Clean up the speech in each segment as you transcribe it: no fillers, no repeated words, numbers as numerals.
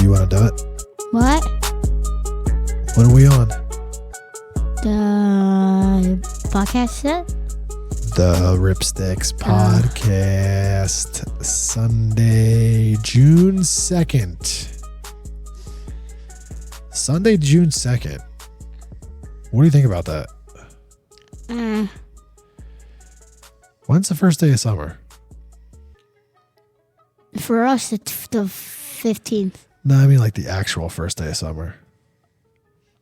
You want to do it? What? What are we on? The podcast set? The TheRippStixx Podcast. Sunday, June 2nd. Sunday, June 2nd. What do you think about that? When's the first day of summer? For us, it's the 15th. No, I mean like the actual first day of summer.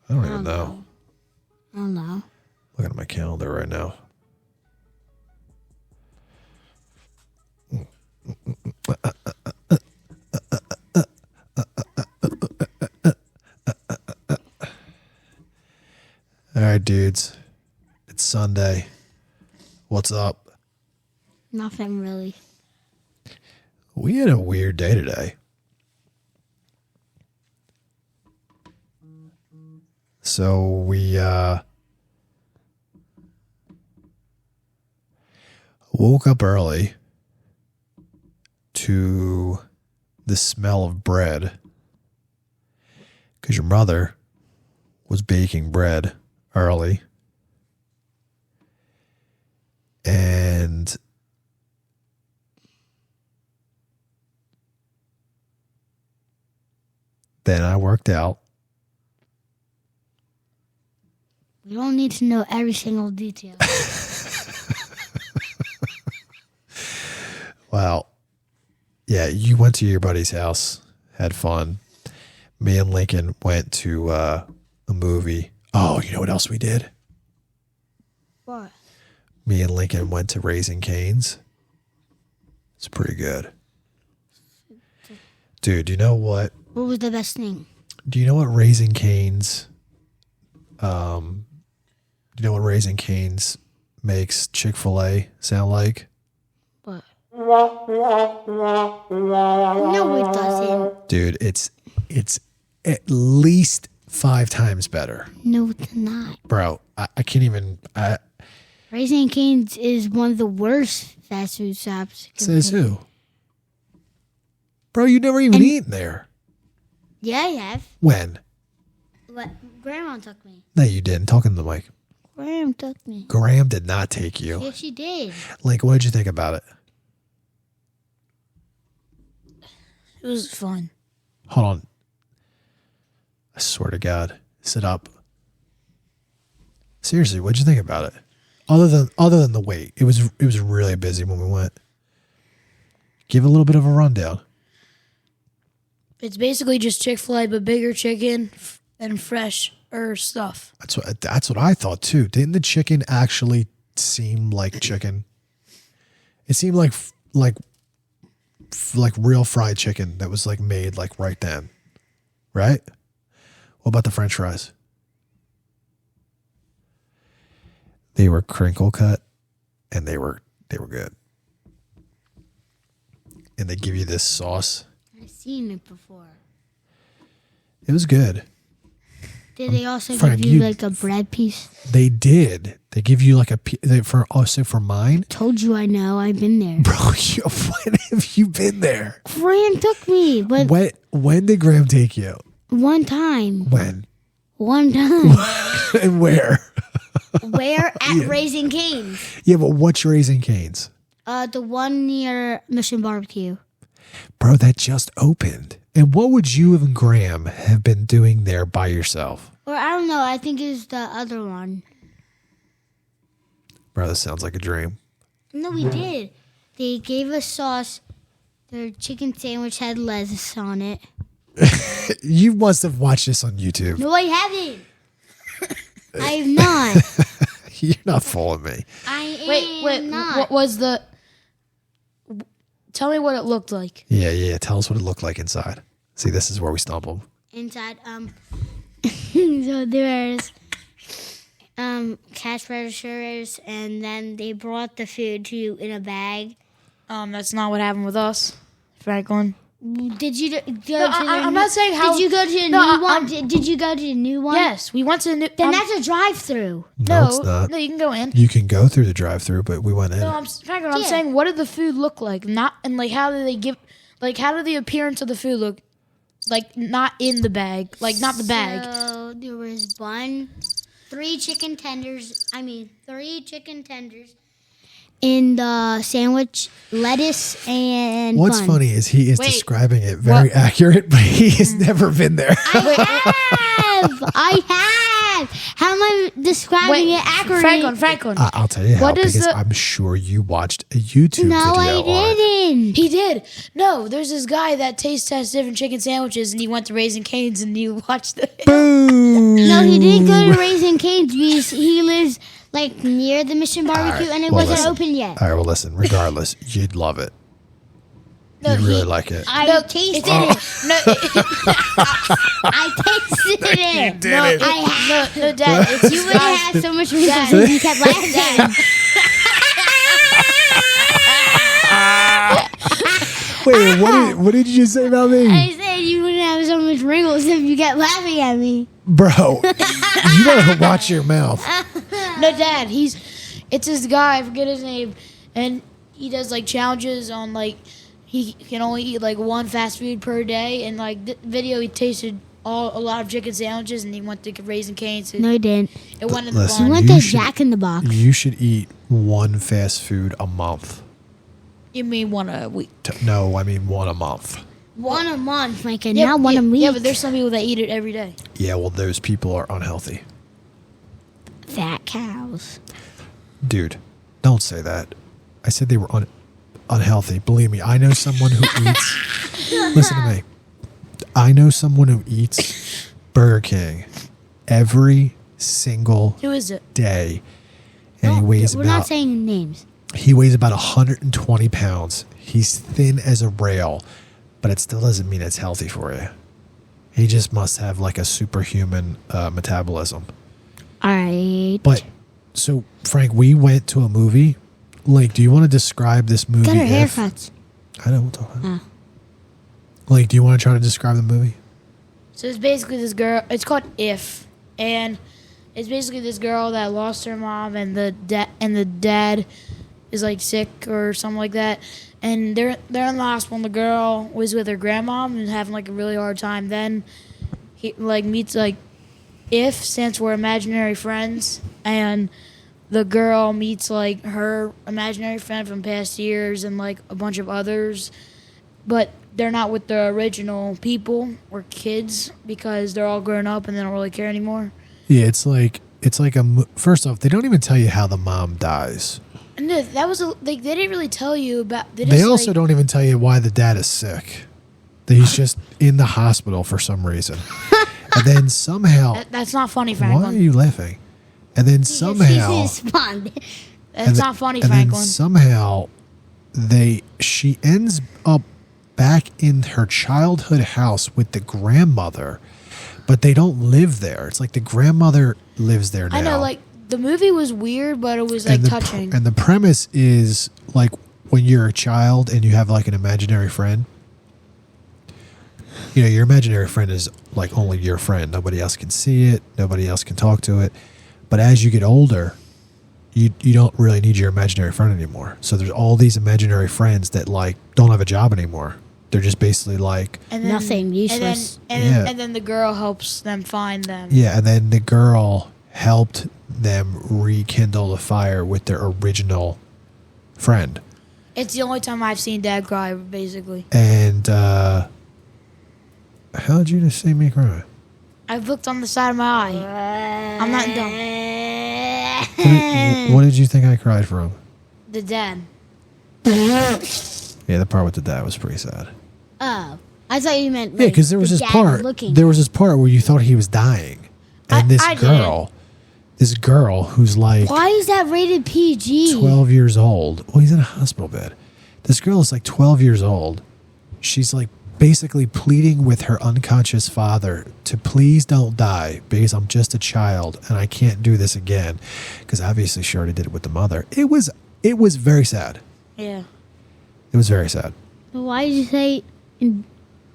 I don't even know. I don't know. Looking at my calendar right now. All right, dudes. It's Sunday. What's up? Nothing really. We had a weird day today. So we woke up early to the smell of bread because your mother was baking bread early. And then I worked out. We don't need to know every single detail. Well, yeah, you went to your buddy's house, had fun. Me and Lincoln went to a movie. Oh, you know what else we did? What? Me and Lincoln went to Raising Cane's. It's pretty good. Dude, you know what? What was the best thing? Do you know what Raising Cane's makes Chick-fil-A sound like? What? No, it doesn't. Dude, it's at least 5 times better. No, it's not. Bro, I can't even... Raising Cane's is one of the worst fast food shops. Says who? Bro, you never even eaten there. Yeah, I have. When? What? Grandma took me. No, you didn't. Talking to the mic. Graham took me. Graham did not take you. Yes, she did. Link, what did you think about it? It was fun. Hold on. I swear to God. Sit up. Seriously, what did you think about it? Other than the wait. It was really busy when we went. Give a little bit of a rundown. It's basically just Chick-fil-A, but bigger chicken and fresh stuff. That's what I thought too. Didn't the chicken actually seem like chicken? It seemed like real fried chicken that was like made like right then, right? What about the French fries? They were crinkle cut, and they were good. And they give you this sauce. I've seen it before. It was good. Did they also give you like a bread piece? They did. They give you like for mine. Told you I know. I've been there. Bro, when have you been there? Graham took me, but when did Graham take you? one time. When? One time. And where? Where? At Raising Cane's. Yeah, but what's Raising Cane's? The one near Mission Barbecue. Bro, that just opened. And what would you and Graham have been doing there by yourself? Or I don't know. I think it's the other one. Bro, this sounds like a dream. No, we did. They gave us sauce. Their chicken sandwich had lettuce on it. You must have watched this on YouTube. No, I haven't. I have not. You're not fooling me. I am Wait, not. what was the... Tell me what it looked like. Yeah. Tell us what it looked like inside. See, this is where we stumbled. Inside, so there's cash registers, and then they brought the food to you in a bag. That's not what happened with us, Franklin. Did you go to I'm not saying how... Did you go to the new one? Did you go to the new one? Yes, we went to the new... Then that's a drive-through. No, it's not. No, you can go in. You can go through the drive-through, but we went in. No, I'm saying, what did the food look like? Not, and like, how did they give... Like, how did the appearance of the food look? like not in the bag, like not the bag. So there was bun, 3 chicken tenders in the sandwich, lettuce, and What's bun. funny is he is Wait, describing it very accurate, but he has never been there. I have. How am I describing it accurately? Franklin. I'll tell you how, What is because the- I'm sure you watched a YouTube No, video I on it. didn't. He did. No, there's this guy that taste tests different chicken sandwiches, and he went to Raising Cane's, and you watched it. Boom! No, he didn't go to Raising Cane's because he lives like near the Mission Barbecue, and it well, wasn't listen. open yet. All right, well, listen, regardless, you'd love it. No, You'd really he- like it. I tasted it. No, I tasted it. did no, it. no, Dad. It's You would have had so much wrinkles if you kept laughing. Wait, what did you just say about me? I said you wouldn't have so much wrinkles if you kept laughing at me. Bro, you better watch your mouth. No, Dad. It's this guy. I forget his name, and he does like challenges on like he can only eat like one fast food per day. And like the video, he tasted a lot of chicken sandwiches, and he went to Raising Cane's. No, he didn't. It went in the Listen, He bun. went You to should- Jack in the Box. You should eat one fast food a month. You mean one a week? No, I mean one a month. One a month, like not one a week. Yeah, but there's some people that eat it every day. Yeah, well, those people are unhealthy. fat cows. Dude, don't say that. I said they were unhealthy. Believe me, I know someone who eats. Listen to me. I know someone who eats Burger King every single Who is it? day, and he weighs We're not about saying names. 120 pounds. He's thin as a rail, but it still doesn't mean it's healthy for you. He just must have like a superhuman metabolism. All right. But so, Frank, we went to a movie. Like, do you want to describe this movie? Got our if- haircuts. I know. We'll talk about it. Oh. Like, do you want to try to describe the movie? So it's basically this girl. It's called If, and it's basically this girl that lost her mom, and the dad is like sick or something like that, and they're in the hospital. And the girl was with her grandmom and having like a really hard time. Then he like meets like If stands for imaginary friends, and the girl meets like her imaginary friend from past years and like a bunch of others, but they're not with the original people or kids because they're all grown up and they don't really care anymore. Yeah, it's like first off, they don't even tell you how the mom dies. No, that was they didn't really tell you about. They also don't even tell you why the dad is sick. That he's just in the hospital for some reason. And then somehow, That's not funny, why are Franklin. you laughing? And then somehow, She's responded. That's not funny, and then Franklin. somehow, she ends up back in her childhood house with the grandmother, but they don't live there. It's like the grandmother lives there now. I know, like the movie was weird, but it was like and touching. And the premise is like when you're a child and you have like an imaginary friend. You know, your imaginary friend is like only your friend. Nobody else can see it. Nobody else can talk to it. But as you get older, you don't really need your imaginary friend anymore. So there's all these imaginary friends that like don't have a job anymore. They're just basically like, And Nothing, useless. And then the girl helps them find them. yeah. And then the girl helped them rekindle the fire with their original friend. It's the only time I've seen Dad cry, basically. And how did you just see me cry? I've looked on the side of my eye. I'm not dumb. What did you think I cried from? The dad. Yeah, the part with the dad was pretty sad. Oh, I thought you meant. Yeah, Like, because there was the this dad part. Looking. There was this part where you thought he was dying, and I this girl who's like Why is that rated PG? 12 years old. Well, he's in a hospital bed. This girl is like 12 years old. She's like basically pleading with her unconscious father to please don't die because I'm just a child and I can't do this again. Because obviously she already did it with the mother. It was very sad. Yeah. It was very sad. Why did you say?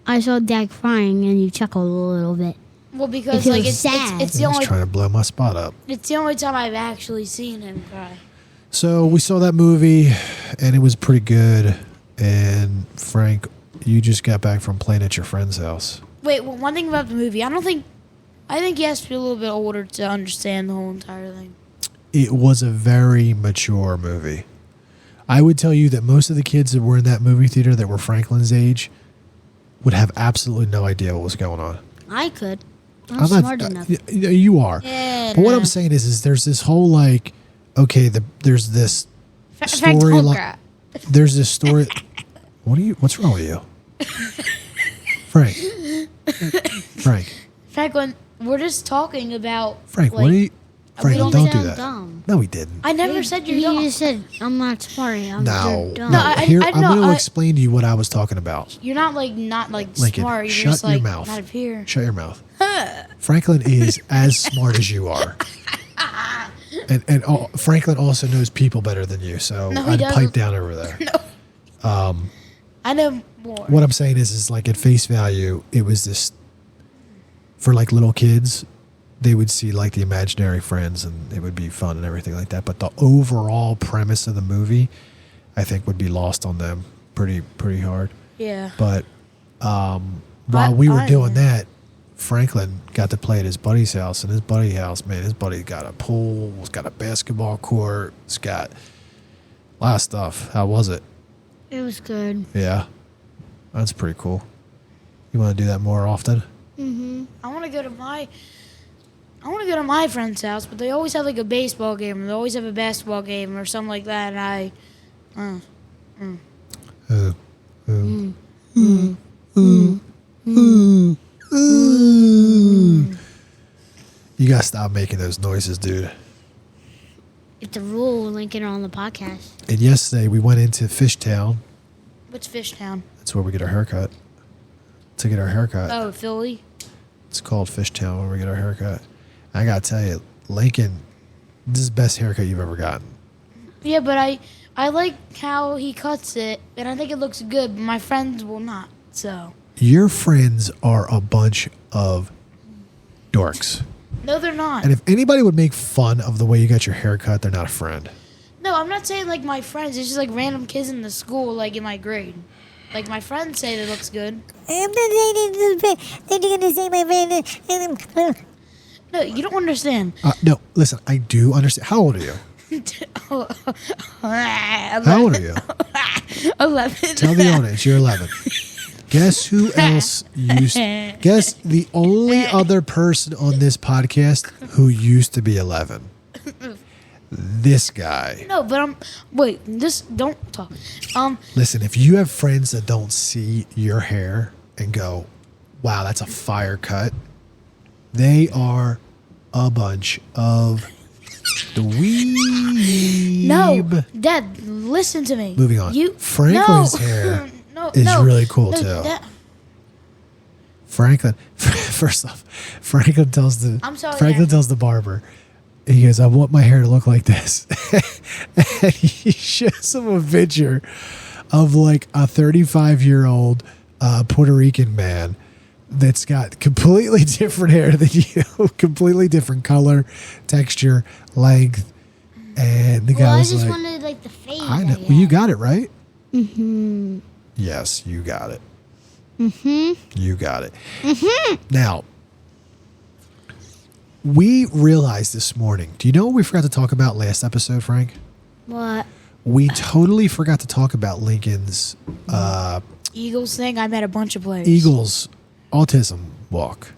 I saw Dad crying, and you chuckled a little bit. Well, because If it like was it's sad. the He was only trying to blow my spot up. time I've actually seen him cry. So we saw that movie, and it was pretty good. And Frank, you just got back from playing at your friend's house. Wait, one thing about the movie. I think you have to be a little bit older to understand the whole entire thing. It was a very mature movie. I would tell you that most of the kids that were in that movie theater that were Franklin's age would have absolutely no idea what was going on. I could. I'm not smart enough. You are. Yeah, but what no. I'm saying is there's this whole like, okay, there's this storyline. There's this story. What's wrong with you, Frank? Franklin, we're just talking about. Frank, like, what are you? Franklin, don't do sound that. dumb. No, he didn't. I never said you're You dumb. just said I'm not smart. I'm No, dumb. No, I'm going to explain to you what I was talking about. You're not like Lincoln, smart. You're shut just like your mouth. not up here. Shut your mouth. Franklin is as smart as you are. And Franklin also knows people better than you, so No, he I'd doesn't. pipe down over there. I know more. What I'm saying is like at face value, it was this for like little kids. They would see like the imaginary friends, and it would be fun and everything like that. But the overall premise of the movie, I think, would be lost on them pretty hard. Yeah. But while we were doing that, Franklin got to play at his buddy's house, and his buddy's house, man, his buddy got a pool, it's got a basketball court, it's got a lot of stuff. How was it? It was good. Yeah, that's pretty cool. You want to do that more often? I want to go to my friend's house, but they always have like a baseball game, or they always have a basketball game, or something like that. And You gotta stop making those noises, dude. It's a rule. Lincoln on the podcast. And yesterday we went into Fishtown. What's Fishtown? That's where we get our haircut. To get our haircut. Oh, Philly. It's called Fishtown where we get our haircut. I gotta tell you, Lincoln, this is the best haircut you've ever gotten. Yeah, but I like how he cuts it, and I think it looks good. But my friends will not. So. Your friends are a bunch of dorks. No, they're not. And if anybody would make fun of the way you got your haircut, they're not a friend. No, I'm not saying like my friends. It's just like random kids in the school, like in my grade. Like my friends say it looks good. I'm not saying they're going to say my friend. No, you don't understand. No, listen, I do understand. How old are you? How old are you? 11. Tell the audience you're 11. Guess who else guess the only other person on this podcast who used to be 11. This guy. No, but don't talk. Listen, if you have friends that don't see your hair and go, wow, that's a fire cut, they are a bunch of dweeb. No, Dad, listen to me. Moving on. Franklin's hair is really cool too. Franklin, first off, Franklin tells the barber, he goes, I want my hair to look like this. And he shows him a picture of like a 35-year-old Puerto Rican man that's got completely different hair than you, completely different color, texture, length. And the guy I was just like, wanted like the fade. I know. Well, you got it, right? Mm-hmm. Yes, you got it. Mm-hmm. You got it. Mm-hmm. Now, we realized this morning. Do you know what we forgot to talk about last episode, Frank? What? We totally forgot to talk about Lincoln's Eagles thing. I met a bunch of players. Eagles autism walk,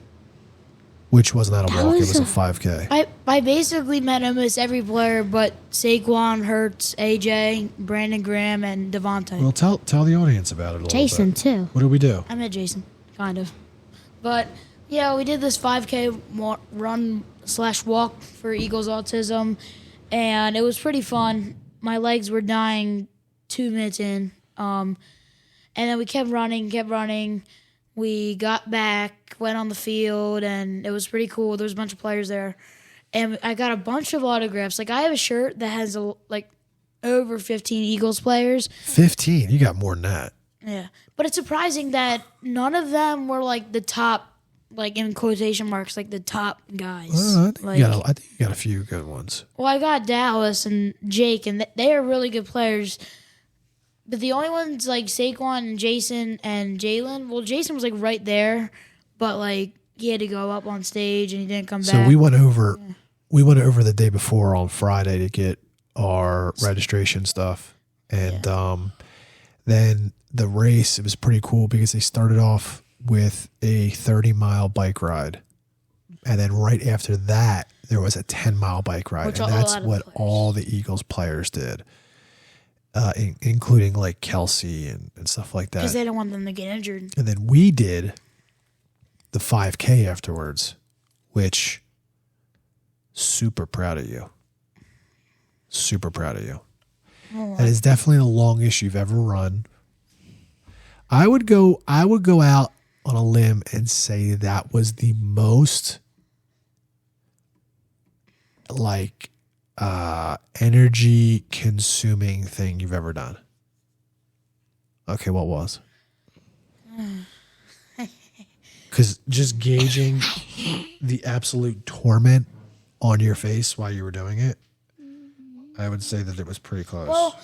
which was not a walk. It was a 5K. I basically met almost every player but Saquon, Hurts, AJ, Brandon Graham, and Devontae. Well, tell the audience about it a little Jason bit. too. What did we do? I met Jason, kind of. But, yeah, we did this 5K run/walk for Eagles autism, and it was pretty fun. My legs were dying 2 minutes in. And then we kept running. We got back, went on the field, and it was pretty cool. There was a bunch of players there. And I got a bunch of autographs. Like, I have a shirt that has, over 15 Eagles players. 15? You got more than that. Yeah. But it's surprising that none of them were, the top, in quotation marks, the top guys. I think you got a few good ones. Well, I got Dallas and Jake, and they are really good players. But the only ones like Saquon and Jason and Jalen, well, Jason was right there, but like he had to go up on stage and he didn't come back. So we went over the day before on Friday to get our registration stuff. And then the race, it was pretty cool because they started off with a 30-mile bike ride. And then right after that, there was a 10-mile bike ride. And that's what all the Eagles players did, including like Kelsey and stuff like that. Because they don't want them to get injured. And then we did the 5K afterwards, which super proud of you. Super proud of you. Oh, That is definitely the longest you've ever run. I would go out on a limb and say that was the most like energy consuming thing you've ever done. Okay, what was? Because just gauging the absolute torment on your face while you were doing it, I would say that it was pretty close. Well,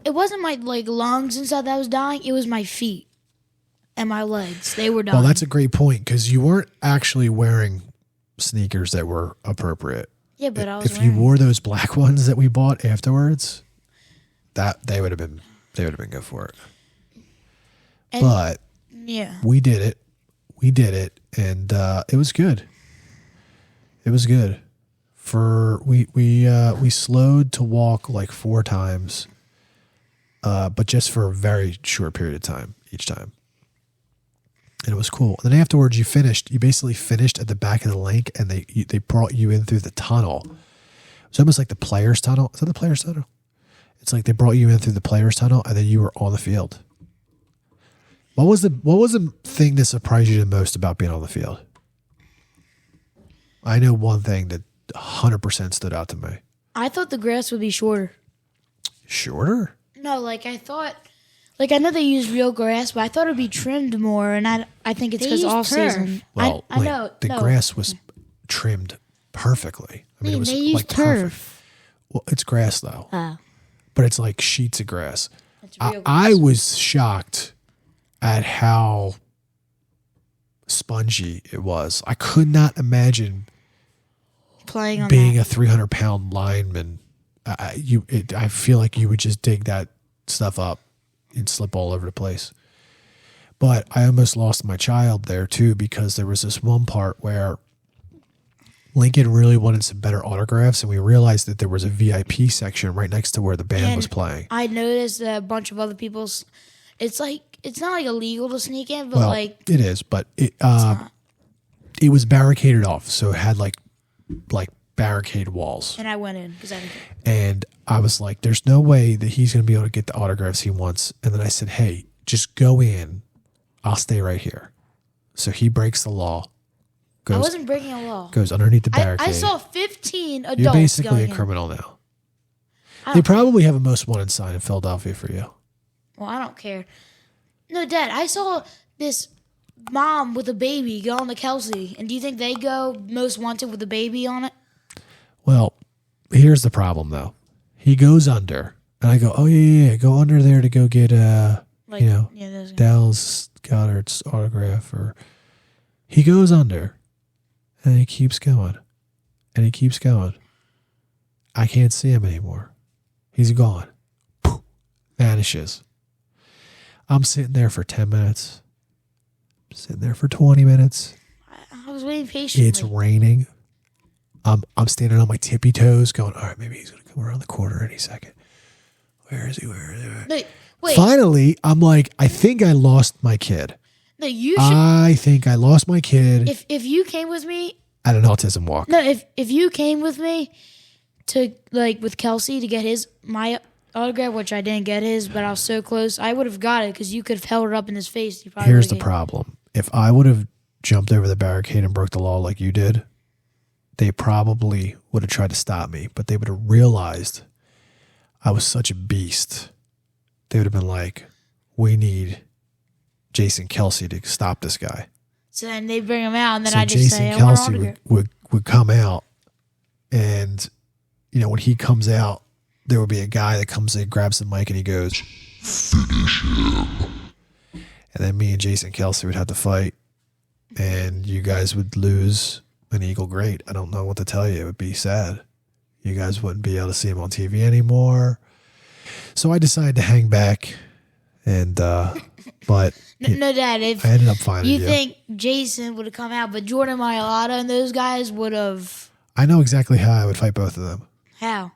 it wasn't my like lungs and stuff that was dying. It was my feet and my legs. They were dying. Well, that's a great point because you weren't actually wearing sneakers that were appropriate. Yeah, but I was If you wearing- wore those black ones that we bought afterwards, that they would have been good for it. And- But yeah. we did it. We did it, and it was good. It was good. We slowed to walk like 4 times, but just for a very short period of time each time. And it was cool. And then afterwards, you basically finished at the back of the link, and they brought you in through the tunnel. It was almost like the players' tunnel. Is that the players' tunnel? It's like they brought you in through the players' tunnel, and then you were on the field. What was the thing that surprised you the most about being on the field? I know one thing that 100% stood out to me. I thought the grass would be shorter. Shorter? No, like I thought, like I know they use real grass, but I thought it would be trimmed more, and I think it's They because use off season. turf. Well, I know the no. grass was trimmed perfectly. I mean, it was they use like perfect. turf. Well, it's grass though, Oh. but it's like sheets of grass. It's real I grass. was shocked at how spongy it was. I could not imagine playing on being that. a 300-pound lineman. I feel like you would just dig that stuff up and slip all over the place. But I almost lost my child there too, because there was this one part where Lincoln really wanted some better autographs, and we realized that there was a VIP section right next to where the band was playing. I noticed that a bunch of other people's. It's not like illegal to sneak in, but Well, like it is, but it was barricaded off, so it had like barricade walls. and I went in because I didn't. And I was like, there's no way that he's going to be able to get the autographs he wants. And then I said, hey, just go in. I'll stay right here. So he breaks the law. I wasn't breaking a law. Goes underneath the barricade. I saw 15 adults. You're basically going a in. criminal now. I They don't- probably have a most wanted sign in Philadelphia for you. Well, I don't care. No, Dad, I saw this mom with a baby go on to Kelsey. And do you think they go most wanted with a baby on it? Well, here's the problem, though. He goes under. And I go, oh, yeah, go under there to go get, Like, you know, yeah, those guys. Dallas Goddard's autograph. Or he goes under. And he keeps going. And he keeps going. I can't see him anymore. He's gone. Poof, vanishes. I'm sitting there for 10 minutes. I'm sitting there for 20 minutes. I was waiting patiently. It's raining. I'm standing on my tippy toes going, all right, maybe he's going to come around the corner any second. Where is he? Where is he? Wait. Finally, I'm like, I think I lost my kid. No, you should. I think I lost my kid If you came with me, at an autism walk. no, if you came with me to like with Kelsey to get my autograph, which I didn't get his, but I was so close, I would have got it because you could have held it up in his face. You probably Here's the would've problem. If I would have jumped over the barricade and broke the law like you did, they probably would have tried to stop me, but they would have realized I was such a beast. They would have been like, we need Jason Kelsey to stop this guy. So then they bring him out, and then So I just Jason say, I want an Kelsey autograph. would come out, and you know, when he comes out, there would be a guy that comes in, grabs the mic, and he goes, finish him. And then me and Jason Kelsey would have to fight. and you guys would lose an eagle great. I don't know what to tell you. It would be sad. You guys wouldn't be able to see him on TV anymore. So I decided to hang back, and but No, Dad. If I ended up finding you. you think Jason would have come out, but Jordan Mailata and those guys would have. I know exactly how I would fight both of them. How?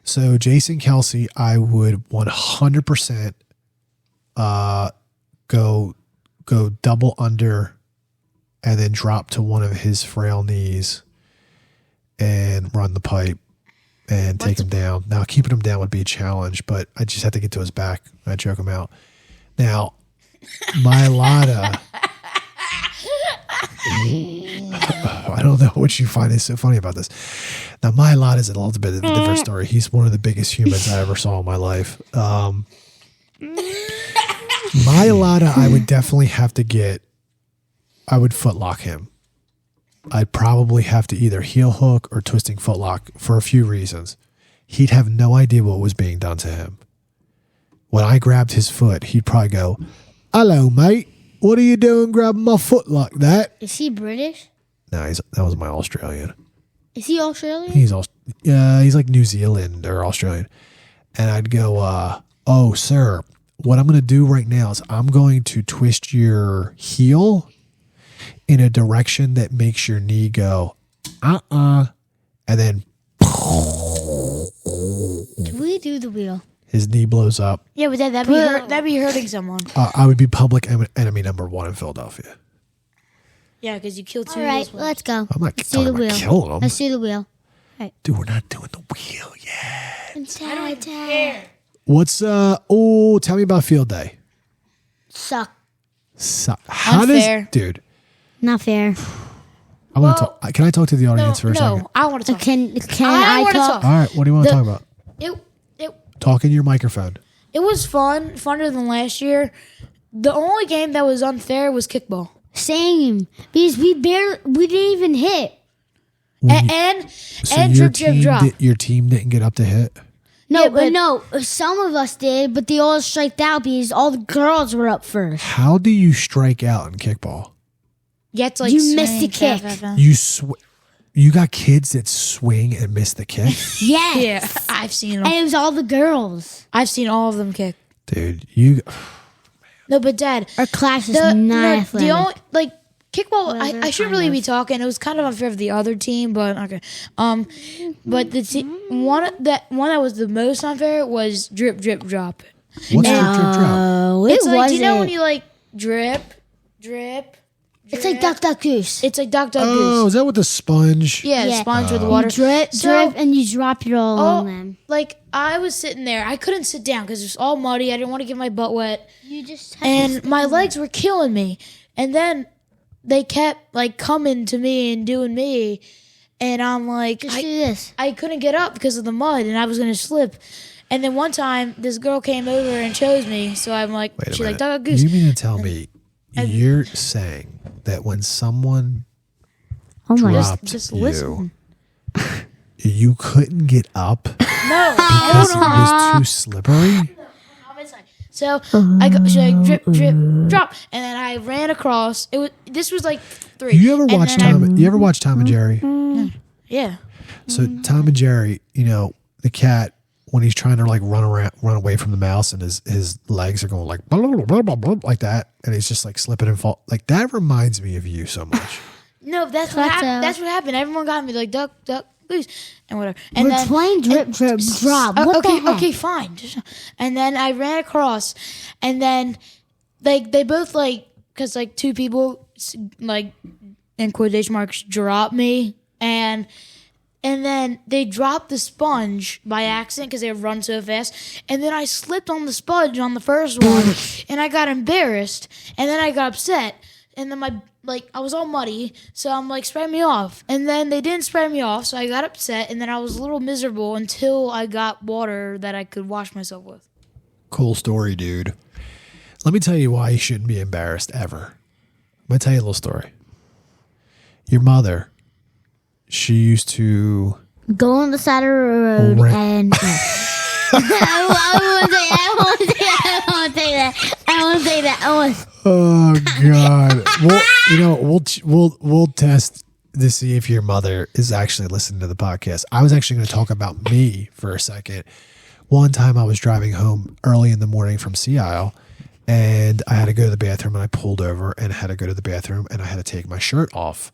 So Jason Kelsey, I would 100% go double under and then drop to one of his frail knees and run the pipe and take him down. Now, keeping him down would be a challenge, but I just have to get to his back. I'd choke him out. Now, Mailata, I don't know what you find is so funny about this. Now, Mailata is a little bit of a different story. He's one of the biggest humans I ever saw in my life. Mailata, I would definitely have to I would footlock him. I'd probably have to either heel hook or twisting footlock for a few reasons. He'd have no idea what was being done to him. When I grabbed his foot, he'd probably go, "Hello, mate. What are you doing grabbing my foot like that?" Is he British? No, that was my Australian. Is he Australian? He's like New Zealand or Australian. And I'd go, "Oh, sir, what I'm going to do right now is I'm going to twist your heel in a direction that makes your knee go, and then Can we do the wheel? his knee blows up. Yeah, but that'd be hurting someone. I would be public enemy number one in Philadelphia. Yeah, because you killed two. All right, of those let's go. I'm not Let's do the talking about wheel. killing him. Let's do the wheel. Dude, we're not doing the wheel yet. I don't care. What's, tell me about field day. Suck. How Unfair. dude, Not fair. I want to talk. Can I talk to the audience for a second? No, I want to talk. Can I I wanna talk? talk. All right, what do you want to talk about? It Talk in your microphone. it was funner than last year. The only game that was unfair was kickball. Same. Because we didn't even hit. And your drip drop. Your team didn't get up to hit. No, Yeah, but- no. Some of us did, but they all striked out because all the girls were up first. How do you strike out in kickball? You have to, like, You missed swing, a kick. You got kids that swing and miss the kick, Yes. Yeah, I've seen them. And it was all the girls. I've seen all of them kick. dude. You No, but Dad, Our class is the not athletic. only kickball. Well, they're I shouldn't kind really be of. talking. It was kind of unfair for the other team, but okay. But the one that was the most unfair was drip drop. what's your drip drop? Oh, It's it like, do you know wasn't. when you like drip? It's like duck, duck, goose. It's like Duck Duck Oh, Goose. is that with the sponge? Yeah, Yeah. sponge with the You water. drip, So- drip, and you drop it all on them. Like I was sitting there, I couldn't sit down because it was all muddy. I didn't want to get my butt wet, You just have and my legs were killing me. And then they kept like coming to me and doing me, and I'm like, just do this. I couldn't get up because of the mud, and I was gonna slip. And then one time, this girl came over and chose me, so I'm like, Wait a she's minute. like, Duck Duck Goose. You mean to tell me you're saying that when someone Oh my god. dropped just you, listen. you couldn't get up No, because it was too slippery? So I go, she's like drip, drip, drop, and then I ran across. This was like 3. You ever And watch then You ever watch Tom and Jerry? Yeah. So Tom and Jerry, the cat, when he's trying to like run away from the mouse, and his legs are going like blah, blah, blah, blah, blah, like that, and he's just like slipping and fall. Like that reminds me of you so much. No, that's what happened. That's what happened. Everyone got me like Duck, Duck, Goose, and whatever. And We're then playing drip, drip, drop. What okay, the heck? okay, fine. And then I ran across, and then like they both like because like 2 people like in quotation marks dropped me, and then they dropped the sponge by accident because they run so fast, and then I slipped on the sponge on the first one, and I got embarrassed, and then I got upset, and then I was all muddy, so I'm like, spray me off. And then they didn't spray me off, so I got upset, and then I was a little miserable until I got water that I could wash myself with. Cool story, dude. Let me tell you why you shouldn't be embarrassed ever. I'm going to tell you a little story. Your mother, she used to... Go on the side of the road Right. and... I won't say that. want to say that. Oh God. Well, we'll test to see if your mother is actually listening to the podcast. I was actually going to talk about me for a second. One time I was driving home early in the morning from Sea Isle, and I had to go to the bathroom, and I pulled over and had to go to the bathroom, and I had to take my shirt off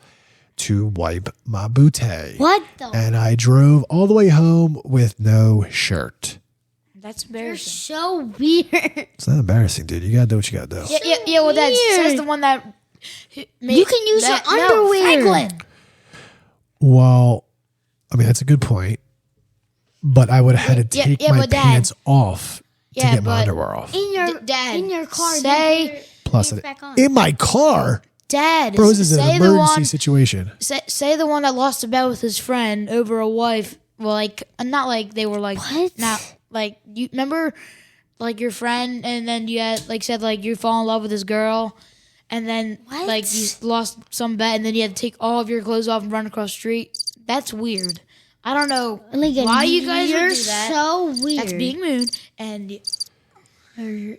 to wipe my bootay. What the? And I drove all the way home with no shirt. That's You're embarrassing. so weird. It's not embarrassing, dude. You got to do what you got to do. Yeah. Well, that weird. says the one that made You can use that, your underwear. No, Franklin. Well, I mean, that's a good point. But I would have had to take my but Dad- pants off to Yeah, get my but- underwear off. Dad, in your car. say- Plus, back on. in my car? Dad, Bro, this is an say the emergency one. situation. Say the one that lost a bet with his friend over a wife. Well, like not like they were like What? not like you remember like your friend, and then you had like said like you fall in love with this girl, and then What? like you lost some bet, and then you had to take all of your clothes off and run across the street. That's weird. I don't know Lincoln, why you guys you're would do that. so weird. That's being mean, and You're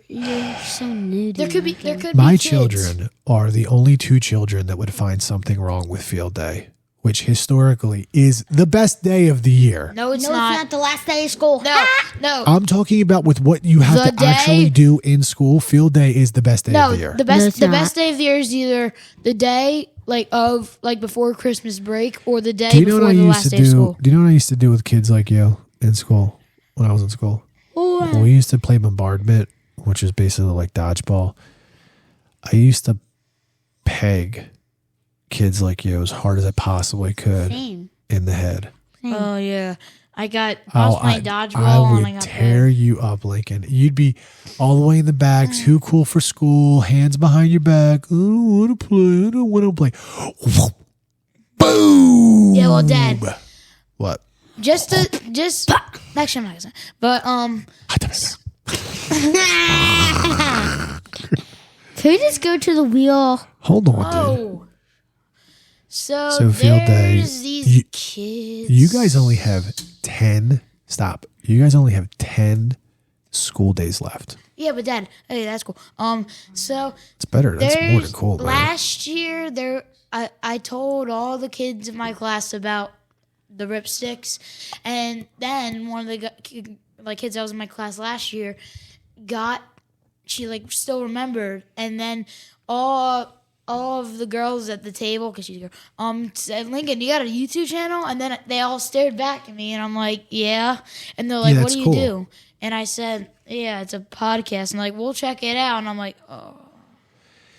so nudie. there could be My kids. children are the only two children that would find something wrong with field day, which historically is the best day of the year. No, it's No, not. it's not the last day of school. No. I'm talking about with what you have The to actually day- do in school. Field day is the best day of the year. The No, best it's the not. best day of the year is either the day of before Christmas break or the day do you know before what I the used last to day of do? school. Do you know what I used to do with kids like you in school when I was in school? We used to play bombardment, which is basically like dodgeball. I used to peg kids like you as hard as I possibly could Same. in the head. Oh yeah. I was playing dodgeball I and would I got tear you up, Lincoln. You'd be all the way in the back, too cool for school, hands behind your back. I don't want to play. I don't want to play. Boom. Yeah, well, Dad. What? just actually I'm not gonna say. But Can we just go to the wheel? Hold on, dude. oh. So field day, there's these you- kids. You guys only have 10. Stop. You guys only have 10 school days left. Yeah, but Dad, hey, that's cool. So It's better. That's more there's than cool, man. last year I told all the kids in my class about the RippStixx, and then one of the kids that was in my class last year she still remembered, and then all of the girls at the table, because she's a girl, said, Lincoln, you got a YouTube channel? And then they all stared back at me, and I'm like, yeah. And they're like, Yeah, what that's do you cool. do? And I said, yeah, it's a podcast. And like, we'll check it out. And I'm like, oh,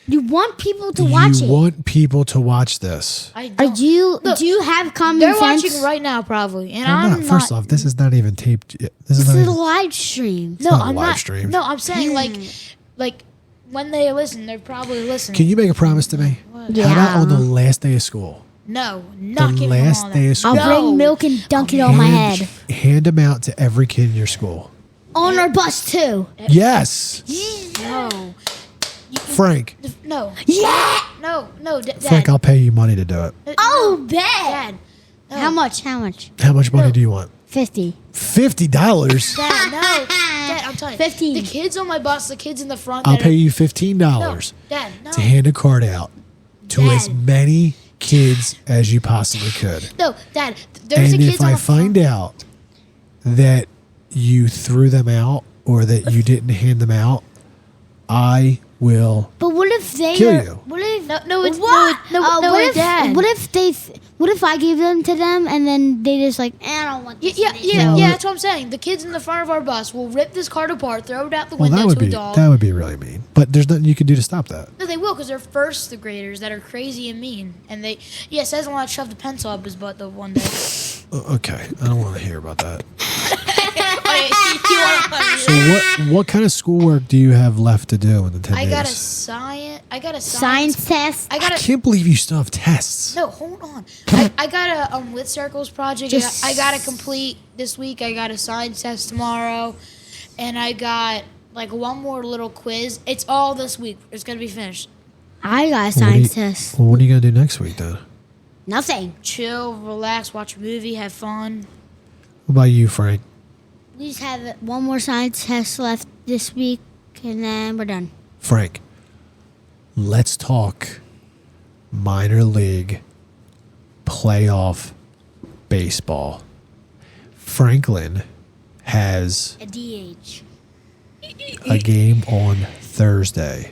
You want people to watch You it. want people to watch this. I Are don't. you? Look, do you have common They're sense? watching right now, probably. And I'm I'm not, first off, this is not even taped yet. This is This not is a even, live stream. No, not a I'm live not. stream. No, I'm saying like when they listen, they're probably listening. Can you make a promise to me? Yeah. How about on the last day of school? No, not The giving last them all day that. of school. I'll bring milk and dunk it on my head. Hand them out to every kid in your school. On our bus too. Yes. No, Frank. no, Yeah. no, Dad. Frank, I'll pay you money to do it. Oh, bad. Dad. No. How much? How much? How much money do you want? 50. $50. Dad, no. Dad, I'm telling you. 15. The kids on my bus, the kids in the front. I'll that pay are- you $15 Dad, no. to hand a card out to Dad. as many kids as you possibly could. No, Dad. There's And a kid if on I the find out that you threw them out or that you didn't hand them out, I will But what if they kill are? you. What if? No, it's what? no, what if? Dad. What if they? What if I gave them to them and then they just like, I don't want this. Yeah, and they yeah, Well, yeah. That's what I'm saying. The kids in the front of our bus will rip this card apart, throw it out the Well, window to a dog. that would be really mean. But there's nothing you can do to stop that. No, they will, because they're first graders that are crazy and mean. And they, yeah, says want to shove the pencil up his butt the one day. Okay, I don't want to hear about that. I So what kind of schoolwork do you have left to do in the 10 days? got a science. Science test. I got I a. can't believe you still have tests. No, hold on. I got a lit circles project. Just- I got to complete this week. I got a science test tomorrow, and I got like one more little quiz. It's all this week. It's gonna be finished. I got a What do science you- test. Well, what are you going to do next week then? Nothing. Chill, relax, watch a movie, have fun. What about you, Frank? We just have one more science test left this week, and then we're done. Frank, let's talk minor league playoff baseball. Franklin has A DH. a game on Thursday.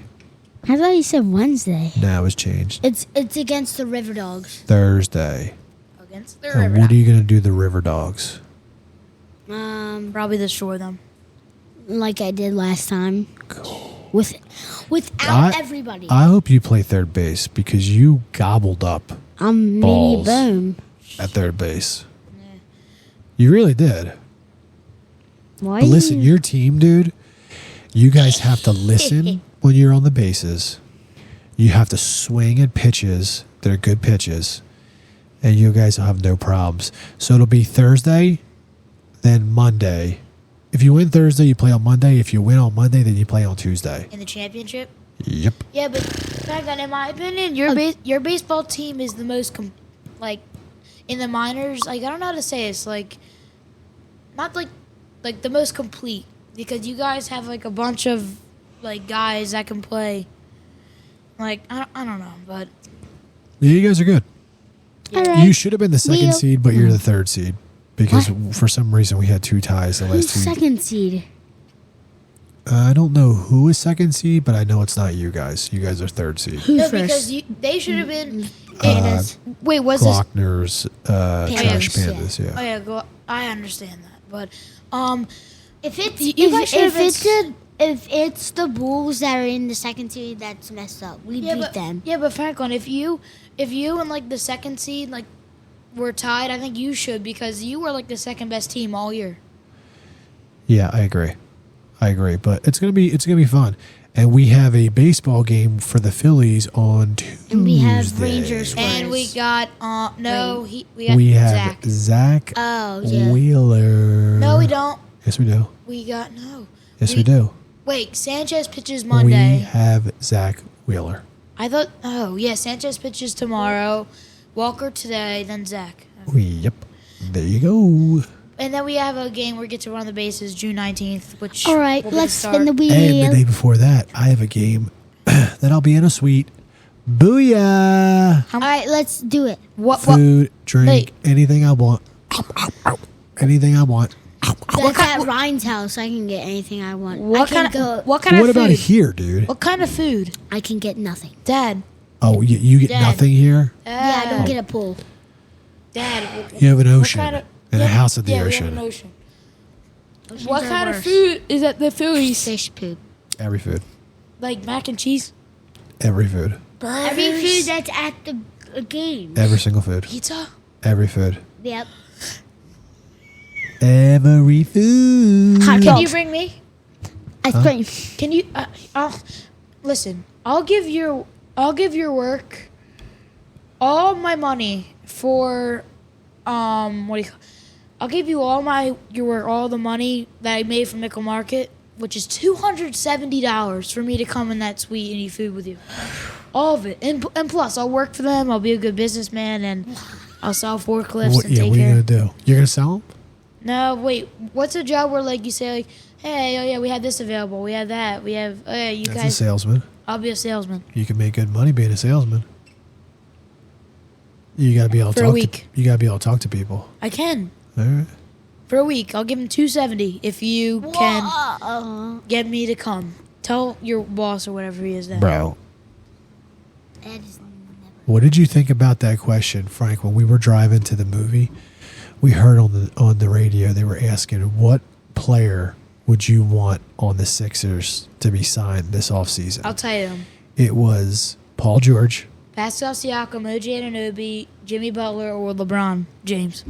I thought you said Wednesday. Now it's changed. It's against the River Dogs. Thursday. Against the And River. what are you going to do, the River Dogs? Probably destroy them. Like I did last time. Without I- everybody. I hope you play third base because you gobbled up I'm mini balls. boom. at third base. You really did. Why? But listen, your team, dude, you guys have to listen when you're on the bases. You have to swing at pitches that are good pitches, and you guys will have no problems. So it'll be Thursday, then Monday. If you win Thursday, you play on Monday. If you win on Monday, then you play on Tuesday. In the championship? Yep. Yeah, but Dragon, in my opinion, your baseball team is the most in the minors. Like I don't know how to say this. Like not like the most complete because you guys have like a bunch of like guys that can play. Like I don't know, but Yeah, you guys are good. All right. You should have been the second Leo- seed, but you're the third seed because for some reason we had 2 ties the Who's last 2. second seed? I don't know who is second seed, but I know it's not you guys. You guys are third seed. Who's no, first? because they should have been. Pandas. Wait, what's this? Glockner's Trash Pandas, yeah. Oh yeah, I understand that, but If it's You guys should have been if it's the Bulls that are in the second seed, that's messed up. We beat them. Yeah, but Franklin, if you and like the second seed like were tied, I think you should because you were like the second best team all year. Yeah, I agree. But it's gonna be fun. And we have a baseball game for the Phillies on Tuesday. And we have Rangers. And we got we have Zach. Zach Oh, yeah. Wheeler. No, we don't. Yes, we do. We got no. Yes, we do. Wait, Sanchez pitches We Monday. have Zach Wheeler. I thought. Oh yeah, Sanchez pitches tomorrow. Walker today, then Zach. Yep. There you go. And then we have a game where we get to run the bases June 19th, which All right, will be the let's start. spin the And wheel. the day before that, I have a game that I'll be in a suite. Booyah! All right, let's do it. What Food, drink, Wait. anything I want. Anything I want. That's at Ryan's house. I can get anything I want. What I can kind go. of what kind What of about food? here, dude? What kind of food, I can get nothing. Dad? Oh, you get Dad. nothing here? Yeah, I don't get a pool. Dad. You have an ocean kind of- and a yeah, house at the yeah, we ocean. have an ocean. Oceans What are kind of worse. food is at the Phillies? Fish poop. Every food. Like mac and cheese, Every food. Every burgers, food that's at the game. Every single food. pizza. Every food. Yep. Every food. Hot Can dogs. you bring me? Ice cream. Can you? Listen. I'll give your work all my money for what do you call? I'll give you all the money that I made from Nickel Market, which is $270 for me to come in that suite and eat food with you. All of it, and plus I'll work for them. I'll be a good businessman, and I'll sell forklifts What, and yeah, take what are you care. going to do? You're going to sell them? No, wait. What's a job where like you say like, hey, oh yeah, we have this available, we have that, we have. Oh yeah, you That's a guys. salesman. I'll be a salesman. You can make good money being a salesman. You got to be able to For a talk week. you got to be able to talk to people. I can. All right. For a week, I'll give him $270 if you can get me to come. Tell your boss or whatever he is that. Bro, That is never. what did you think about that question, Frank? When we were driving to the movie, we heard on the radio they were asking what player would you want on the Sixers to be signed this offseason? I'll tell you them. It was Paul George, Pascal Siakam, OG Anunoby, Jimmy Butler, or LeBron James.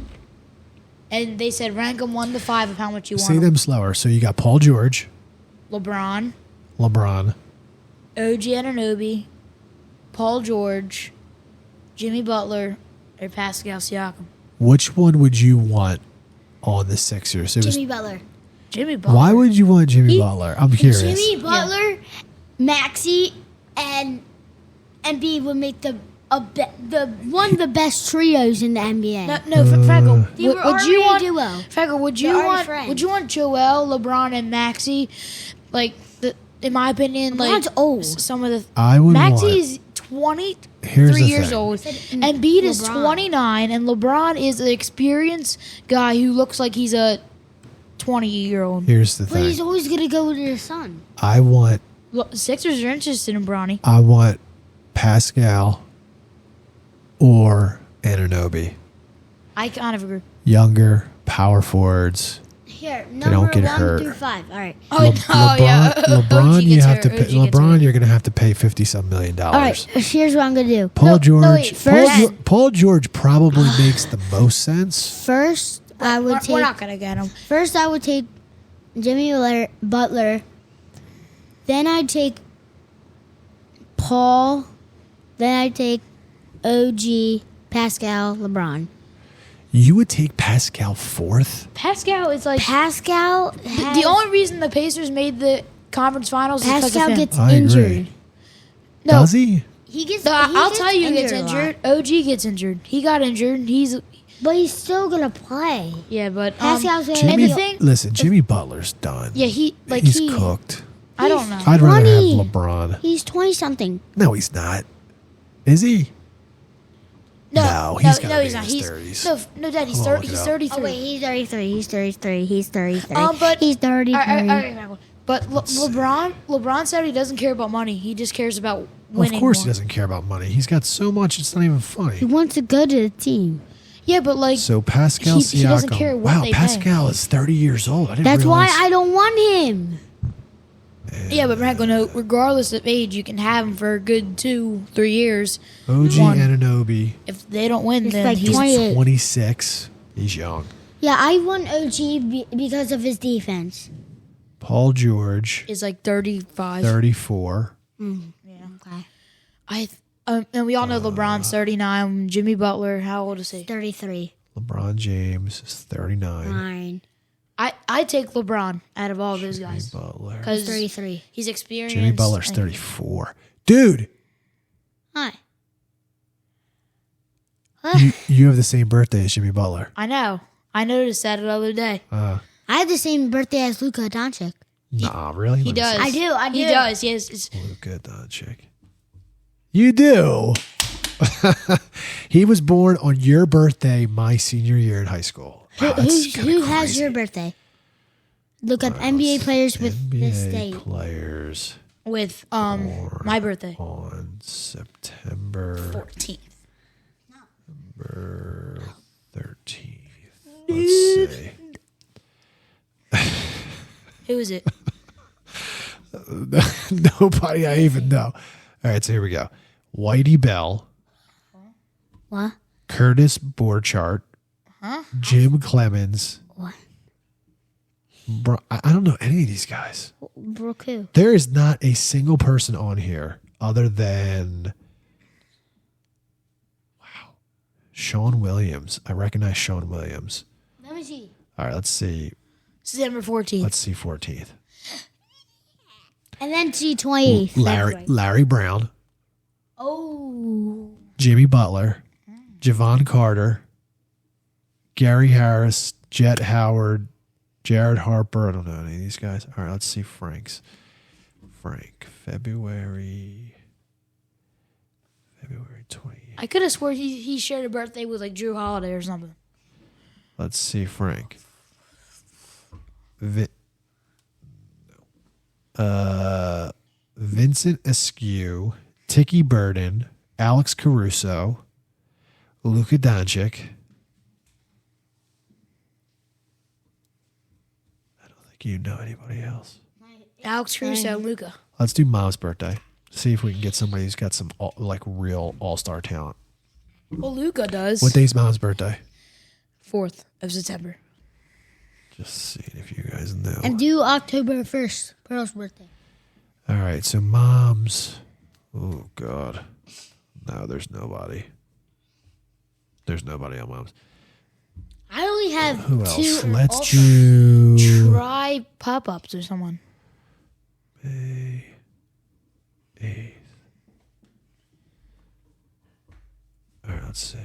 And they said rank them 1 to 5 of how much you say want them slower. So you got Paul George, LeBron, LeBron, OG Anunoby, Paul George, Jimmy Butler, or Pascal Siakam. which one would you want on the Sixers? It was, Jimmy Butler. Jimmy Butler. why would you want Jimmy He- Butler? I'm curious. Jimmy Butler, Maxey, and Embiid would make the one of the best trios in the NBA. No, Franco. They were Would already you want? a duo. Franco, would you They're already want? friends. Would you want Joel, LeBron, and Maxey, like in my opinion, like LeBron's old. some of the I would Maxey want. is 23 Here's the years thing. old. Embiid is LeBron. 29, and LeBron is an experienced guy who looks like he's a 20-year-old. Here's the But he's thing. always gonna go with his son. I want Sixers are interested in Bronny. Pascal or Anunoby. I kind of agree. Younger, power forwards. Here, don't number get 1 hurt. through 5. All right. LeBron, OG you gets have hurt. to pay. OG gets LeBron, hurt. you're going to have to pay $50-some million. All right. Here's what I'm gonna do. Paul No, George. no, wait, first- Paul George probably makes the most sense. First, I would We're take. not gonna get him. First, I would take Jimmy Butler. Then I'd take Paul. Then I'd take OG, Pascal, LeBron. You would take Pascal fourth. Pascal is like Pascal. the only reason the Pacers made the conference finals is because of Pascal him. gets I agree. injured. No, Does he? He gets. No, he I'll gets tell you who gets a lot. injured. OG gets injured. He got injured. He's But he's still gonna play. yeah, but Pascal's gonna and Jimmy, the thing, listen, Jimmy Butler's done. yeah, he's he's cooked. I don't know. I'd rather 20. have LeBron. He's 20 something. No, he's not. Is he? No, he's gotta be he's in not. his He's 30s. no, Dad. He's Hold on, 30. look it He's up. 33. Oh wait, he's 33. He's 33. He's 33. But he's 33. All right, Michael. But LeBron said he doesn't care about money. He just cares about Well, winning. of course more. he doesn't care about money. He's got so much, it's not even He funny. wants to go to the team. Yeah, but like So Pascal Siakam. he doesn't care what wow, they pay. Pascal is 30 years old. I didn't That's realize. why I don't want him. yeah, but Michael, no. Regardless of age, you can have him for a good 2-3 years. OG One. Anunoby. If they don't win, It's then like he's 20. 26. He's young. Yeah, I want OG because of his defense. Paul George, is like 35. 34. Okay. And we all know LeBron's 39. Jimmy Butler, how old is he? 33. LeBron James is 39. 9. I take LeBron out of all those Jimmy guys Butler. because 33. he's experienced. Jimmy Butler's and- 34. Dude, Hi. you have the same birthday as Jimmy Butler. I know. I noticed that the other day. I have the same birthday as Luka Doncic. Nah, really? He does. I do. He does. He has. Luka Doncic. You do. He was born on your birthday, my senior year in high school. Wow, that's kinda Who has crazy. your birthday? Look up NBA players with this NBA date. players With my birthday, on September 14th. 13th. Let's see. Who is it? Nobody I even know. All right, so here we go. Whitey Bell, What? Curtis Borchardt, Jim Clemens. What? I don't know any of these guys. Brooke who? There is not a single person on here other than Sean Williams. I recognize Sean Williams. Let me see. All right, let's see. September 14th. Let's see 14th. And then see 28th. Larry Brown, Oh. Jimmy Butler, Javon Carter, Gary Harris, Jet Howard, Jared Harper. I don't know any of these guys. All right, let's see Frank's. Frank, February 28th. I could have swore he shared a birthday with like Drew Holiday or something. Let's see Frank. Vincent Askew, Tiki Burden, Alex Caruso, Luka Doncic. I don't think you know anybody else. Alex Caruso, Luca. Let's do Mom's birthday. See if we can get somebody who's got some real all-star talent. Well, Luca does. What day's Mom's birthday? 4th of September. Just seeing if you guys know. And do October 1st. Pearl's birthday. All right, so Mom's. Oh, God. No, there's nobody. There's nobody on Mom's. I only have Who else? two. Let's do Try pop-ups or someone. May 8th. All right, let's see.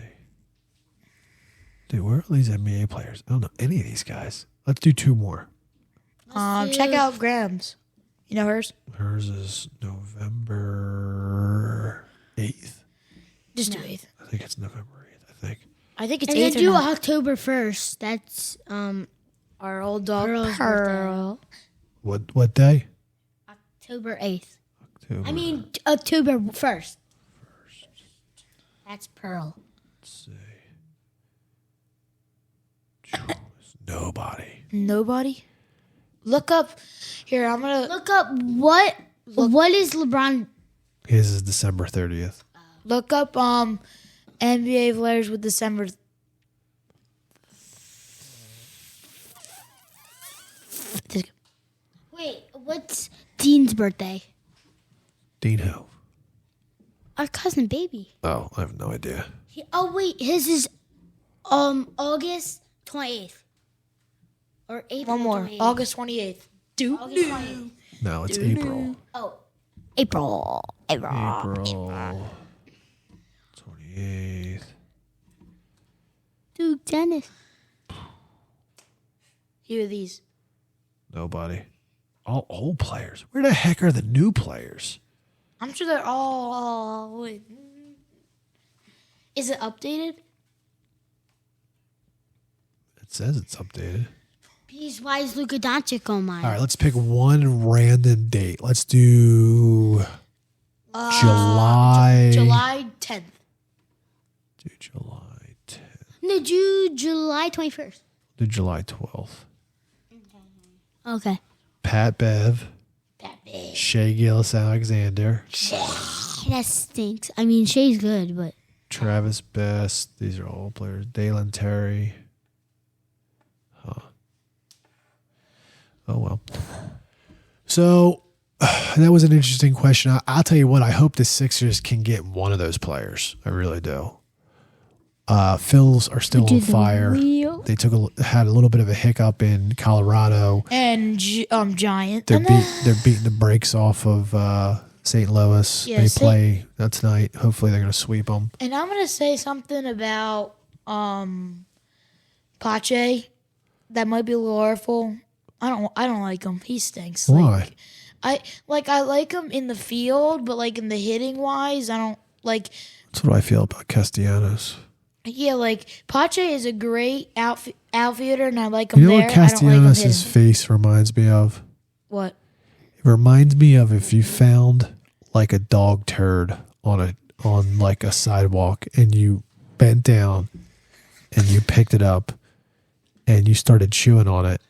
Dude, where are these NBA players? I don't know any of these guys. Let's do two more. Check out Graham's. You know hers? Hers is November 8th. Just do 8th. I think it's November 8th, I think. I think it's And then 8th or do 9th. October 1st. That's Our old dog Pearl's Pearl. What day? October 8th. October. I mean October 1st. That's Pearl. Let's see. Nobody. Nobody? Look up. Here, I'm going to Look up what is LeBron. His is December 30th. look up NBA players with December. Wait, what's Dean's birthday? Dean who? Our cousin baby. Oh, I have no idea. Wait, his is August 28th. Or April One more. 28th. August 28th. Dude. August 28th. No, it's April. Oh, April. April 28th. Dude, Dennis. Here are these. Nobody. All old players. Where the heck are the new players? I'm sure they're all. Wait. Is it updated? It says it's updated. Please, why is Luka Doncic on mine? All right, let's pick one random date. Let's do July. July 10th. Do July 10th. No, July 21st. Do July 12th. Okay. Pat Bev. Shea Gillis-Alexander. That stinks. I mean, Shay's good, but Travis Best. These are all players. Dalen Terry. Oh, well. So that was an interesting question. I'll tell you what, I hope the Sixers can get one of those players. I really do. Phils are still on fire. They had a little bit of a hiccup in Colorado. And Giant. They're And beating the brakes off of St. Louis. Yeah, they play tonight. Hopefully they're going to sweep them. And I'm going to say something about Pache that might be a little hurtful. I don't like him. He stinks. Why? I like him in the field, but like in the hitting wise, I don't like. That's what I feel about Castellanos. Yeah, like Pache is a great outfielder, and I like him You know there. what I don't like him Castellanos' hitting. face reminds me of? What? It reminds me of if you found like a dog turd on like a sidewalk and you bent down and you picked it up and you started chewing on it.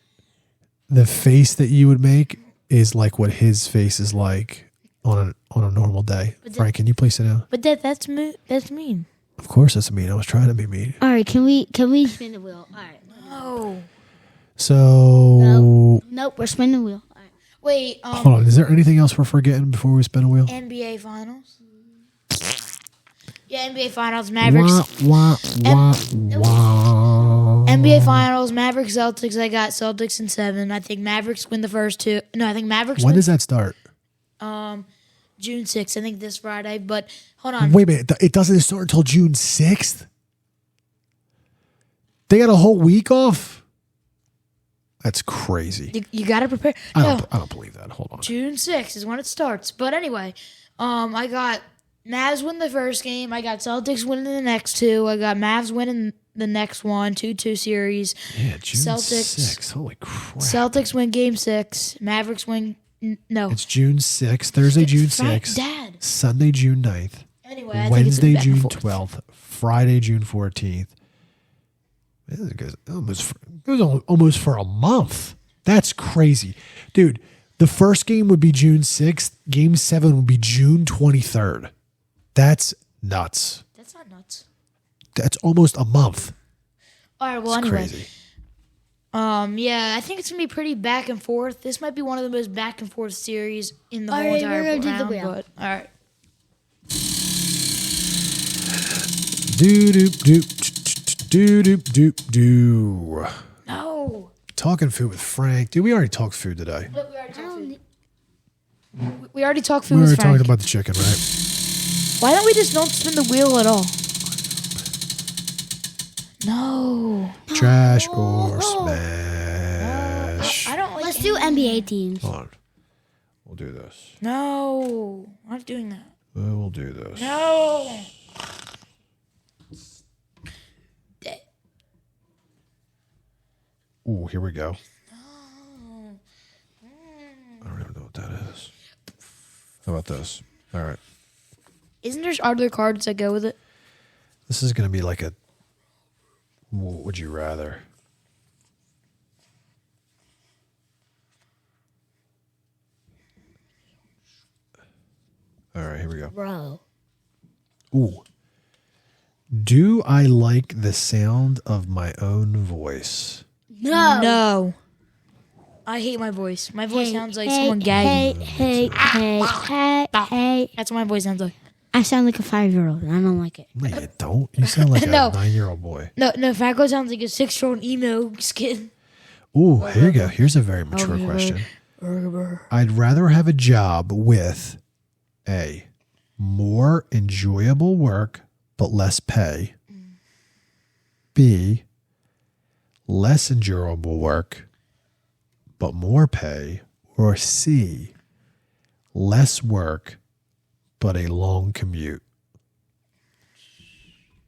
The face that you would make is like what his face is like on a normal day. Frank, can you please sit down? But that's mean. Of course that's mean. I was trying to be mean. all right. Can we spin the wheel? All right. Oh. So Nope. We're spinning the wheel. All right. Wait. hold on. Is there anything else we're forgetting before we spin a wheel? NBA Finals. Yeah, NBA Finals. Mavericks. Wah, wah, wah. NBA Finals. Mavericks. Celtics. I got Celtics in 7. I think Mavericks win the first 2. No, I think Mavericks. When win. does that start? June 6th. I think this Friday. But hold on. Wait a minute. It doesn't start until June 6th? They got a whole week off? That's crazy. You got to prepare. I don't believe that. Hold on. June 6th is when it starts. But anyway, I got Mavs win the first game. I got Celtics winning the next 2. I got Mavs winning the next one, 2-2 series. Yeah, June Celtics. 6th. Holy crap. Celtics win game 6. Mavericks win. No. It's June 6th. Thursday, June 6th. Dad. Sunday, June 9th. Anyway, I Wednesday, think it's June back and forth. 12th. Friday, June 14th. It goes almost for a month. That's crazy. Dude, the first game would be June 6th. Game 7 would be June 23rd. That's nuts. That's not nuts. That's almost a month. All right, well, It's anyway. crazy. Yeah, I think it's going to be pretty back and forth. This might be one of the most back and forth series in the All whole right, entire we're gonna do the round. wheel. But, all right. Do doop doop do doop doop do. No. Talking food with Frank. Dude, we already talked food today. Look, we already talked food We with already Frank. talked about the chicken, right? Why don't we just don't spin the wheel at all? No. Trash or smash. I don't like Let's do NBA teams. Hold on. We'll do this. No, I'm not doing that. We'll do this. No. Ooh, here we go. I don't even know what that is. How about this? All right. Isn't there other cards that go with it? This is going to be like a would you rather. All right, here we go. Bro. Ooh. Do I like the sound of my own voice? No. No. I hate my voice. My voice sounds like someone gagging. Hey. That's what my voice sounds like. I sound like a 5-year-old, and I don't like it. No, you don't. You sound like a No. 9-year-old boy. No, Franco sounds like a 6-year-old emo kid. Ooh, here you go. Here's a very mature question. I'd rather have a job with A, more enjoyable work but less pay. B, less enjoyable work but more pay. Or C, less work but a long commute.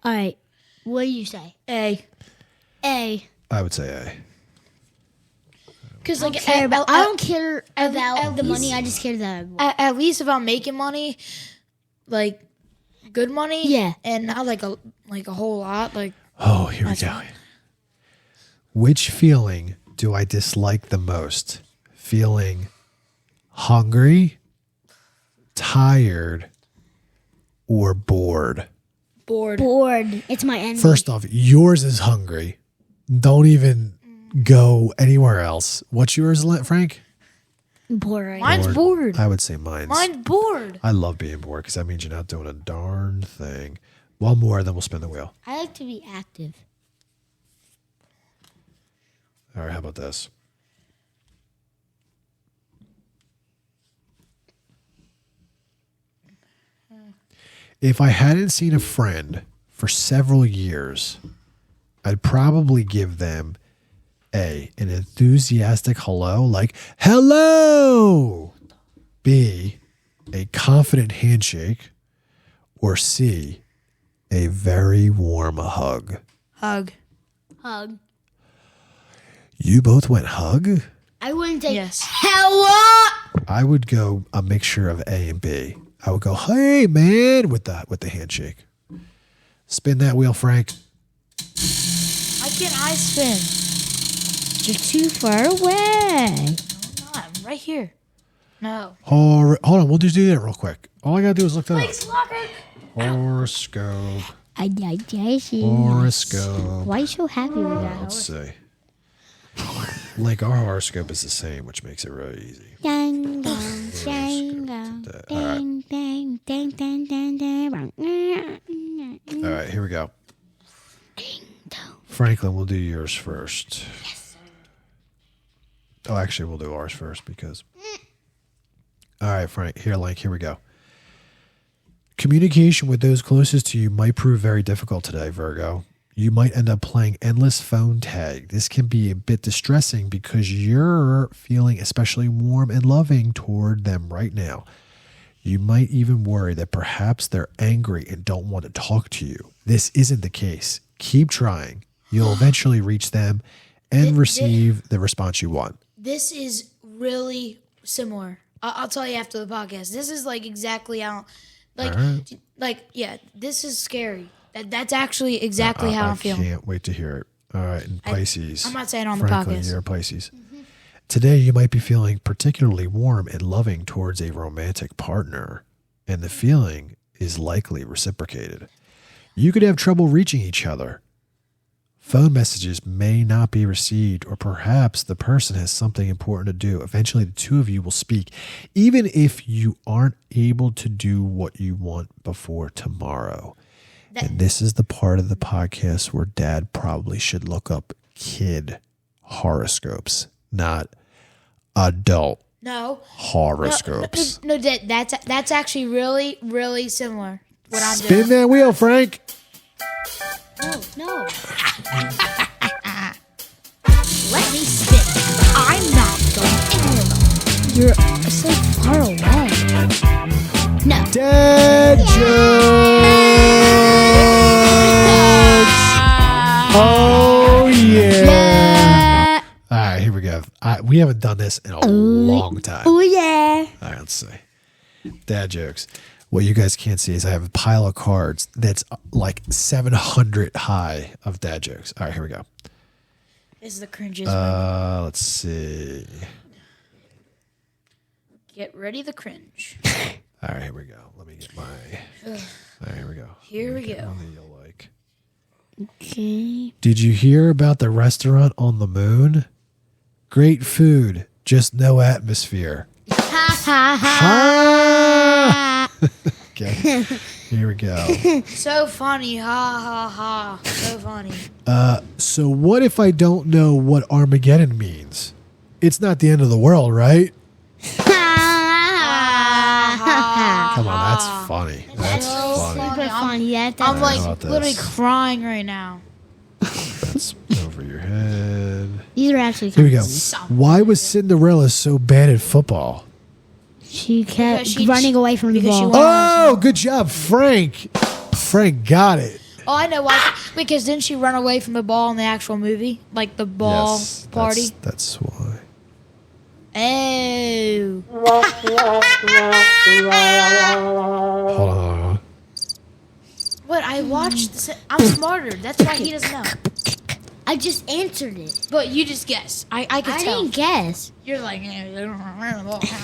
All right. What do you say? A. A. I would say A. Because I don't care about the money. I just care that. At least if I'm making money, like good money, Yeah. and not like a whole lot. Like, Oh, here we go. Which feeling do I dislike the most? Feeling hungry, tired, or bored? bored. It's my enemy. First off, yours is hungry. Don't even go anywhere else. What's yours, Frank? Bored right Mine's bored. I would say mine's. Mine's bored. I love being bored because that means you're not doing a darn thing. One more, then we'll spin the wheel. I like to be active. All right, how about this? If I hadn't seen a friend for several years, I'd probably give them A, an enthusiastic hello, like, hello. B, a confident handshake. Or C, a very warm hug. Hug. Hug. You both went hug? I wouldn't say Yes. hello. I would go a mixture of A and B. I would go, hey man, with the handshake. Spin that wheel, Frank. Why can't I spin? You're too far away. I'm not. I'm right here. No. Hold on, we'll just do that real quick. All I gotta do is look that Thanks, up. Locker. Horoscope. I see. Horoscope. Why are you so happy with that? Let's see. Like our horoscope is the same, which makes it really easy. Dang, dang, dang, dang, dang, dang, dang, dang, dang, dang. All right, here we go. Franklin, we'll do yours first. Yes, sir. Oh, actually, we'll do ours first because. All right, Frank. Here we go. Communication with those closest to you might prove very difficult today, Virgo. You might end up playing endless phone tag. This can be a bit distressing because you're feeling especially warm and loving toward them right now. You might even worry that perhaps they're angry and don't want to talk to you. This isn't the case. Keep trying. You'll eventually reach them and receive the response you want. This is really similar. I'll tell you after the podcast. This is like exactly how, this is scary. That's actually exactly how I'm feeling. I can't wait to hear it. All right, and Pisces. I'm not saying on Franklin, the podcast. You're a Pisces. Mm-hmm. Today, you might be feeling particularly warm and loving towards a romantic partner, and the feeling is likely reciprocated. You could have trouble reaching each other. Phone messages may not be received, or perhaps the person has something important to do. Eventually, the two of you will speak, even if you aren't able to do what you want before tomorrow. And this is the part of the podcast where Dad probably should look up kid horoscopes, not adult horoscopes. No, Dad, that's actually really, really similar. What I'm Spin doing. that wheel, Frank. No. Let me spin. I'm not going anywhere. You're so far away. No. Dad jokes. Oh yeah. All right, here we go. We haven't done this in a long time. Oh yeah. All right, let's see. Dad jokes. What you guys can't see is I have a pile of cards that's like 700 high of dad jokes. All right, here we go. This is the cringiest one. Let's see. Get ready the cringe. All right, here we go. Let me get my. All right, here we go. Here we go. One that you'll like. Okay. Did you hear about the restaurant on the moon? Great food, just no atmosphere. Ha ha ha. Ah! Okay, here we go. So funny. Ha ha ha. So funny. So what if I don't know what Armageddon means? It's not the end of the world, right? Come on, that's funny. That's so funny. Super funny. Yeah, that's I'm like How about literally this? crying right now. That's over your head. These are actually Here we go. Something. Why was Cinderella so bad at football? She kept Because she- running away from the because she ball. went- Oh, good job, Frank. Frank got it. Oh, I know why. Because didn't she run away from the ball in the actual movie? Like the ball Yes, party? That's why. Oh. Hold on. What? I watched this. I'm smarter. That's why he doesn't know. I just answered it. But you just guess. I could I tell. didn't guess. You're like.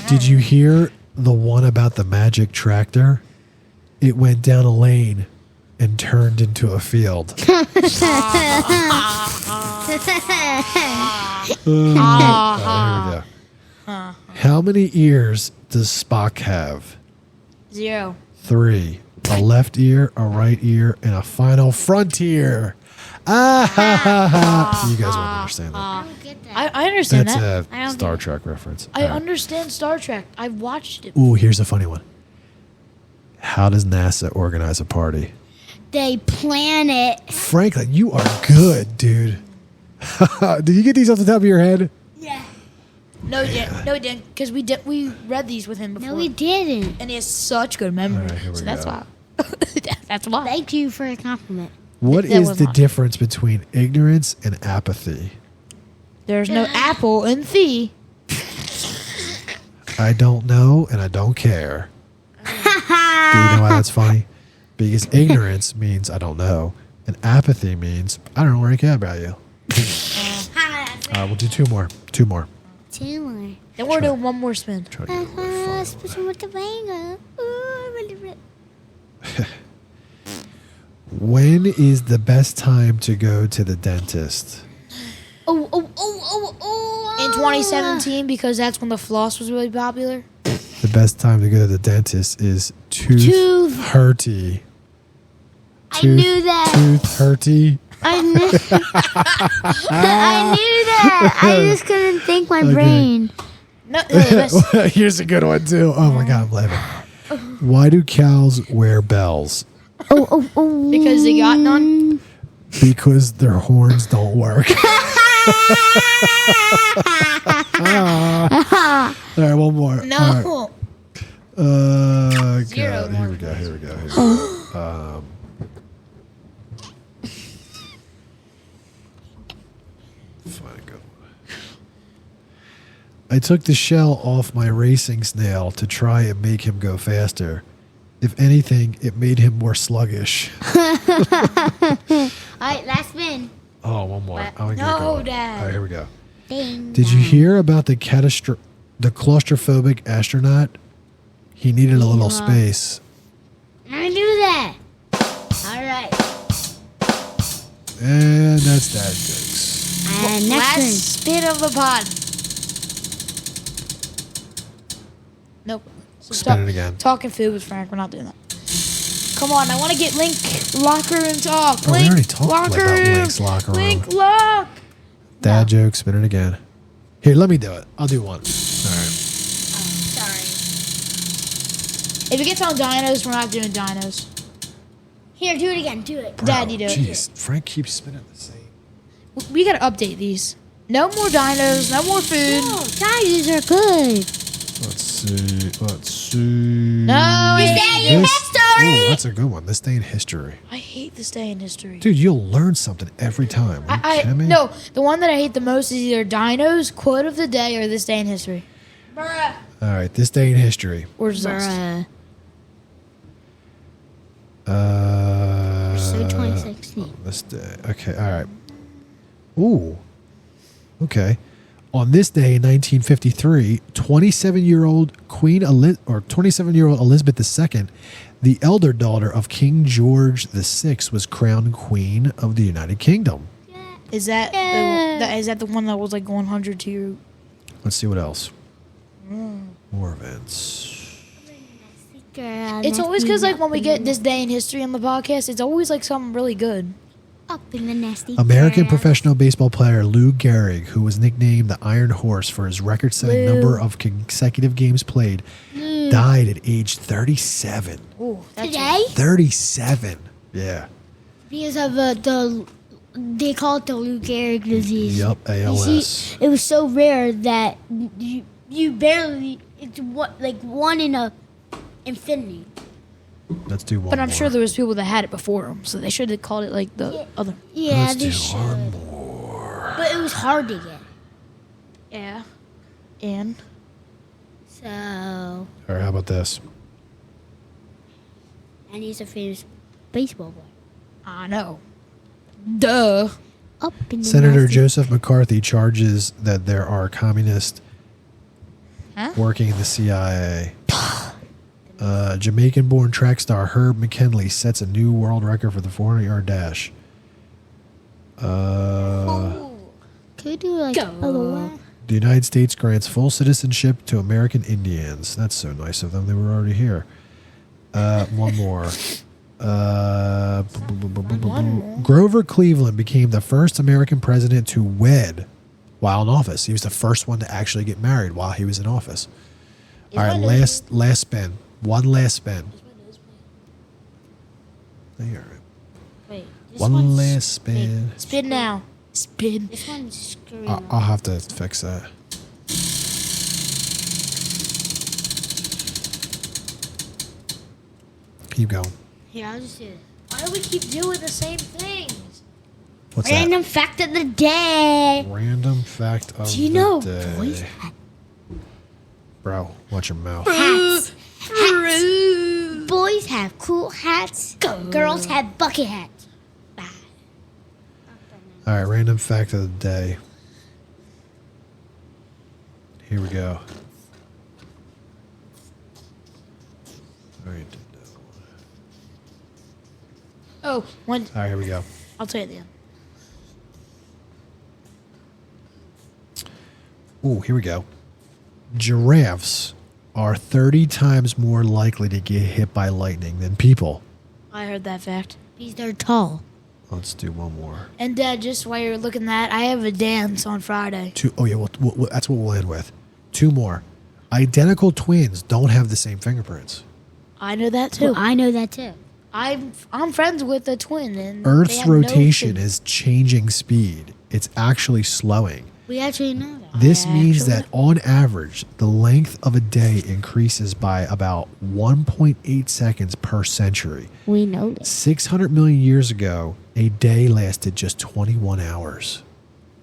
Did you hear the one about the magic tractor? It went down a lane and turned into a field. Here we go. How many ears does Spock have? 0. 3. A left ear, a right ear, and a final frontier. Ah ha ha ha. You guys won't understand that. I don't get that. I understand That's that. I a don't Star Trek reference. I All right. understand Star Trek. I watched it. Ooh, here's a funny one. How does NASA organize a party? They plan it. Franklin, you are good, dude. Did you get these off the top of your head? Yeah. No, he didn't. No, he didn't. Because we read these with him before. No, we didn't. And he has such good memory. All right, here we so that's go. why. That's why. Thank you for a compliment. What That is was the not- difference between ignorance and apathy? There's no apple in thee. I don't know and I don't care. Do you know why that's funny? Because ignorance means I don't know, and apathy means I don't really care about you. We'll do two more. Two more. Two more. Then we're doing one more spin. Try to get a little bit fun. Special with the banger. When is the best time to go to the dentist? Oh. In 2017, because that's when the floss was really popular. The best time to go to the dentist is tooth Tooth. hurty. I knew that. Tooth hurty. I knew. I knew that. I just couldn't think my brain. No, that's, Here's a good one too. Oh my god, I'm laughing. Why do cows wear bells? Oh. because they got none. Because their horns don't work. All right, one more. No. All right. Zero God, more. here we go. Find a good one. I took the shell off my racing snail to try and make him go faster. If anything, it made him more sluggish. All right, last spin. Oh, one more. What? Oh, we No, gotta go. Dad. All right, here we go. Ding. Did you hear about the claustrophobic astronaut? He needed a little space. I knew that. All right. And that's that jokes. And next Last one. spin of the pod. Nope. So Spin it again. Talking food with Frank. We're not doing that. Come on, I want to get Link locker room talk. Oh, we Link already talked locker about room. Link's locker room. Link lock. Dad joke, spin it again. Here, let me do it. I'll do one. All right. Sorry. If it gets on dinos, we're not doing dinos. Here, do it again. Do it. Dad, you do it. Jeez, Frank keeps spinning the same. We gotta update these. No more dinos. No more food. Oh, guys, these are good. Let's see. No. This day in history. Oh, that's a good one. This day in history. I hate this day in history. Dude, you'll learn something every time. Are you kidding me? No, the one that I hate the most is either Dino's quote of the day or this day in history. Bruh. All right, this day in history. Or Zest. So 2016. This day. Okay, all right. Ooh. Okay. On this day in 1953, 27-year-old 27-year-old Elizabeth II, the elder daughter of King George VI, was crowned Queen of the United Kingdom. Is that is that the one that was like 102? Let's see what else. More events. It's always because like when we get this day in history on the podcast, it's always like something really good. Up in the nasty. American grass. professional baseball player Lou Gehrig, who was nicknamed the Iron Horse for his record-setting number of consecutive games played, died at age 37. Ooh, that's Today? 37. Yeah. Because of they call it the Lou Gehrig disease. Yup, You ALS. see, it was so rare that you barely, it's what, like one in a infinity. Let's do one But I'm more. sure there was people that had it before him, so they should have called it like the other. Yeah, Let's they do should. one more. But it was hard to get. Yeah. And So, All right, how about this? and he's a famous baseball player. I know. Duh. Up in the Senator nasty- Joseph McCarthy charges that there are communists Huh? working in the CIA. Jamaican-born track star Herb McKinley sets a new world record for the 400-yard dash. Could we do like a little The United States grants full citizenship to American Indians. That's so nice of them. They were already here. One more. Grover Cleveland became the first American president to wed while in office. He was the first one to actually get married while he was in office. All right, last spin. One last spin. There you are. Wait, this One one's last spin. Spin now. Spin. This one's screwing I'll up. have to fix that. Keep going. Here, I'll just do it. Why do we keep doing the same things? What's Random fact of the day. that? Random fact of Do you the know day. boys have Bro, watch your mouth. hats? Boys have cool hats. Girls have bucket hats. All right, random fact of the day. Here we go. All right. Oh, when All right, here we go. I'll tell you at the end. Ooh, here we go. Giraffes are 30 times more likely to get hit by lightning than people. I heard that fact. Because they're tall. Let's do one more. And Dad, just while you're looking at that, I have a dance on Friday. Two. Oh, yeah, that's what we'll end with. Two more. Identical twins don't have the same fingerprints. I know that too. Well, I know that too. I'm friends with a twin, and they Earth's have no rotation fin- is changing speed. It's actually slowing. We actually know that. This means Actually. that on average, the length of a day increases by about 1.8 seconds per century. We know that. 600 million years ago, a day lasted just 21 hours.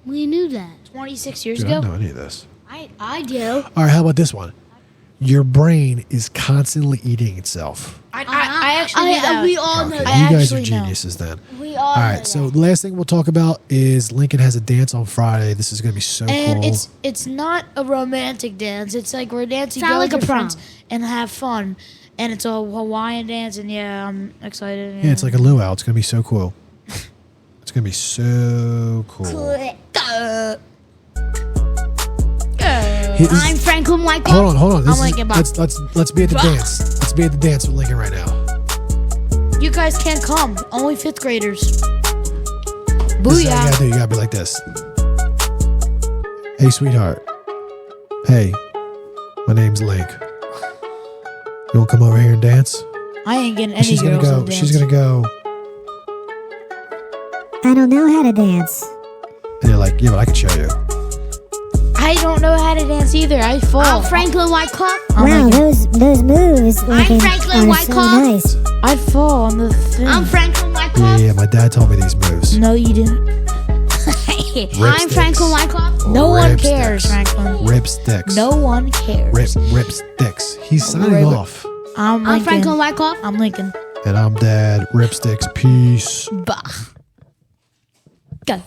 We knew that. 26 years Dude, I ago. don't know any of this. I do. All right, how about this one? Your brain is constantly eating itself. I actually knew that. We all know Okay, that. you guys are actually know. geniuses then. We all All know right, so that. the last thing we'll talk about is Lincoln has a dance on Friday. This is going to be so And cool. it's not a romantic dance. It's like we're dancing It's not like with a friends prom. and have fun. And it's a Hawaiian dance, and yeah, I'm excited. Yeah, it's like a luau. It's going to be so cool. It's going to be so cool. He- this- I'm Franklin Michael. hold on. This I'm is- Lincoln Bob. let's be at the dance. Let's be at the dance with Lincoln right now. You guys can't come. Only fifth graders. This is how you Booyah. gotta do. You gotta be like this. Hey, sweetheart. Hey, my name's Link. You wanna come over here and dance? I ain't getting any She's gonna girls go. to dance. She's gonna go. I don't know how to dance. And you're like, yeah, but I can show you. I I don't know how to dance either. I fall. I'm Franklin Wyckoff. I'm Wow, like, those moves I'm Franklin are so Wyckoff. nice. I fall on the thing. I'm Franklin Wyckoff. Yeah, my dad told me these moves. No, you didn't. I'm Franklin Wyckoff. No one Rip cares, sticks. Franklin. Rip sticks. No one cares. Rip sticks. He's signing Rip- off. I'm I'm Lincoln. Franklin Wyckoff. I'm Lincoln. And I'm Dad. Rip sticks. Peace. Bah. Go.